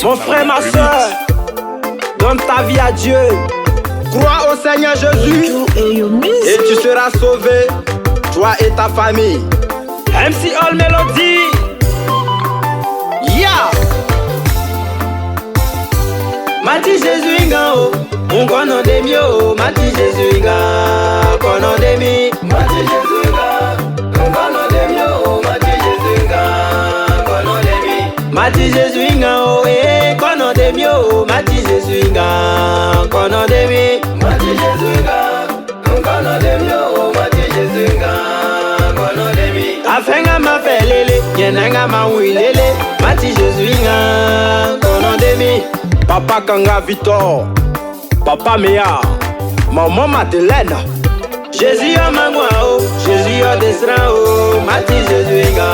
Mon frère, ma soeur, donne ta vie à Dieu. Crois au Seigneur Jésus et tu seras sauvé, toi et ta famille. MC All Melody. Yeah. Mati Jésus inga o, on kono demi o. Mati Jésus inga, kono demi. Mati Jésus inga, on kono demi o. Mati Jésus inga, kono demi. Mati Jésus inga o, kono demi o. Mati Jésus inga, kono demi. Mati Jésus inga, on kono demi o. Mati Jésus inga, kono demi. Afenga ma felele, yenanga ma wilele. Mati Jésus inga, kono demi. Papa Kanga Victor, Papa Mea, Maman Madeleine. Jésus a mangwa o, Jésus a desra o. Mati Jésus inga,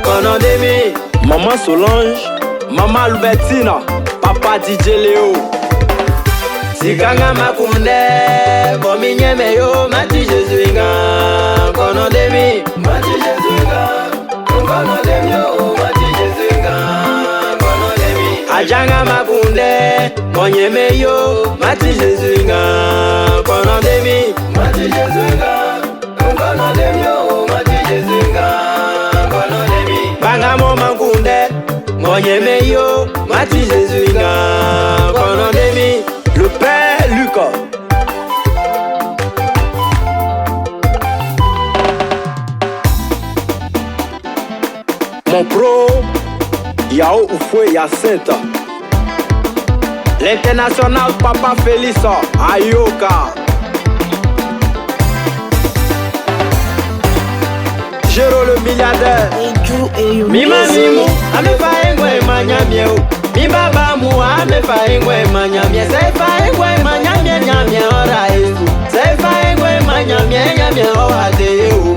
kono demi. Maman Solange, Maman Albertina, Papa DJ Léo. Sikanga makunde, komi nyeme yo. Mati Jésus inga, kono demi. Mati Jésus inga, kono demi yo. Mati Jésus inga, kono demi. Ajanga makunde, konyeme yo. Mati Jésus inga, kono demi. Mati Jésus inga, kono demi yo. Mati Jésus inga, kono demi. Banga mo makunde, konyeme yo. Mati Jésus inga, kono demi. Le Père Lucas. Mon pro, Yao Oufoué Yacinthe. L'international Papa Félix Ayoka. Géro le milliardaire. Mima mimu, ame fa engwe manya mieu. Mi baba mu ame fa engwe manya mie. Say fa engwe manya mie nyamie ora esu. Say fa engwe manya mie nyamie ora de eu.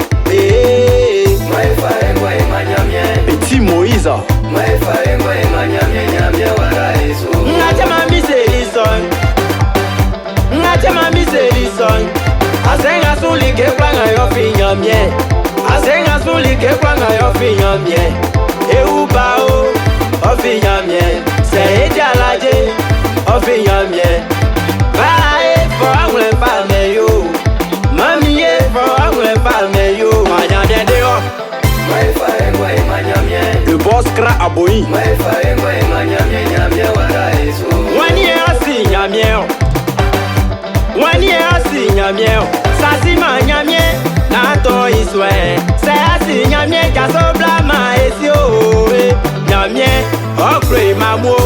Mai fa engwe manya mie. Petit Moïse. Mai fa engwe manya mie nyamie ora esu. Ngache mami selison. Ngache mami selison. Asenga suli ke kwanga yo fi nyamie. Asenga suli ke kwanga yo fi nyamie. Eu bao, o fi nyamie. C'est Dialaje, o fi nyamie. Bae for angle palme yo. Mami e for angle palme yo. Manya de deo. Mai fa engwe manyamie. Le boss Kra Aboyi. Mai fa engwe manyamie nyamie wara esu. Wani e asi nyamie. Wani e asi nyamie. Sasi manyamie. Nato iswe. Se asi nyamie kaso blama esi o. Nyamie. Okre mamu,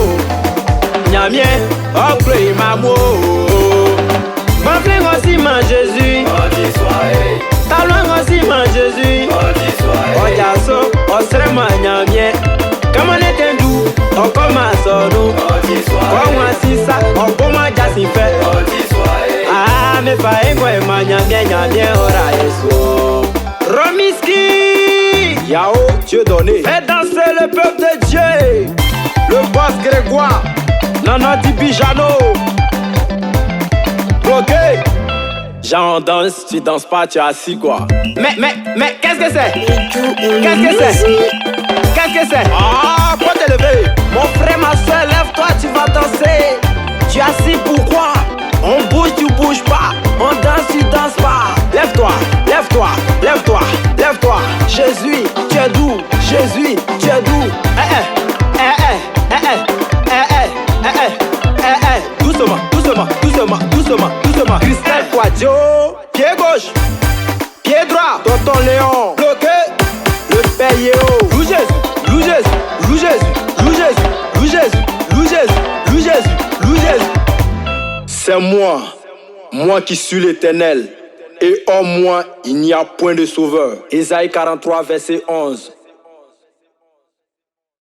nyamie, okre mamu. Mon frère aussi man Jésus, talon aussi man Jésus. Ojaso, osrema nyamie. Comme on est tendu, on commence nous. Comme on sisa, on commence à s'y faire. Ah, me fa engwe manyamie nyamie ora yeso. Romiski, Yao, Dieu donné. Fais danser le peuple de Dieu. Le boss Grégoire, Nana Dibijano. Bloqué. J'en danse, tu danses pas, tu es assis quoi. Mais, qu'est-ce que c'est? Qu'est-ce que c'est? Qu'est-ce que c'est? Ah, faut te lever. Mon frère, ma soeur, lève-toi, tu vas danser. Tu es assis pourquoi? On bouge, tu bouges pas. On danse, tu danses pas. Lève-toi, lève-toi, lève-toi, lève-toi. Jésus, tu es doux. Jésus, tu es doux. Doucement, doucement, doucement, doucement, doucement. Christelle Quadio, pied gauche, pied droit, tonton Léon, bloqué, le père Yéo. Loup Jésus, Loup Jésus, Loup Jésus, Loup Jésus, Loup Jésus, Loup Jésus, Loup Jésus, Loup Jésus. C'est moi qui suis l'Éternel, et en moi il n'y a point de sauveur. Ésaïe 43, verset 11.